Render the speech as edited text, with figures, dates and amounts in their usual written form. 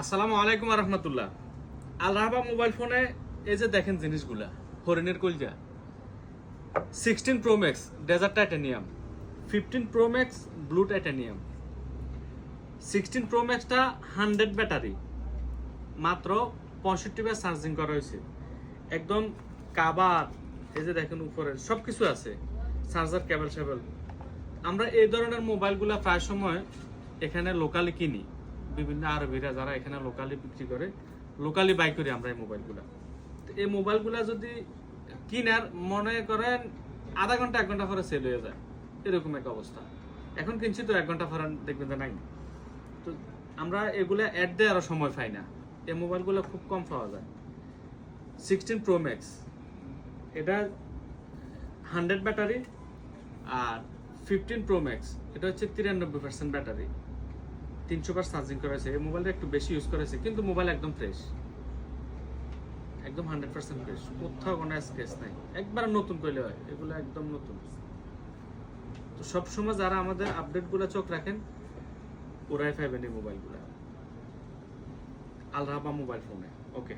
আসসালামু আলাইকুম রহমতুল্লাহ। আল রাহাবা মোবাইল ফোনে এই যে দেখেন জিনিসগুলা, হরিণের কলজা, 16 pro max desert titanium, 15 pro max blue titanium. 16 pro ম্যাক্সটা 100 ব্যাটারি, মাত্র 65 বার চার্জিং করা হয়েছে। একদম কাবার, এই যে দেখেন উপরে সব কিছু আছে, চার্জার কেবল সেবল। আমরা এই ধরনের মোবাইলগুলা প্রায় সময় এখানে লোকালি কিনি, বিভিন্ন আরবিরা যারা এখানে লোকালি বিক্রি করে, লোকালি বাই করি আমরা এই মোবাইলগুলা। এই মোবাইলগুলা যদি কিনার মনে করেন আধা ঘন্টা 1 ঘন্টা পরে সেল হয়ে যায়, এরকম এক অবস্থা। এখন কিনছি তো 1 ঘন্টা পরে দেখবেন যে নাই। তো আমরা এগুলা অ্যাড দিয়ে আরো সময় পাই না, এই মোবাইলগুলো খুব কম পাওয়া যায়। 16 প্রো ম্যাক্স, এটা 100 ব্যাটারি, আর 15 প্রো ম্যাক্স এটা হচ্ছে 93% ব্যাটারি, 300 বার চার্জিং করা হয়েছে। এই মোবাইলটা একটু বেশি ইউজ করেছে, কিন্তু মোবাইল একদম ফ্রেশ, একদম 100% ফ্রেশ, কোথাও কোনো স্ক্র্যাচ নাই, একবার নতুন করলে হয়, এগুলো একদম নতুন। তো সবসময় যারা আমাদের আপডেটগুলো চোখ রাখেন, ওরাই পাইবেন এই মোবাইলগুলো আল রাহাবা মোবাইল ফোনে। ওকে।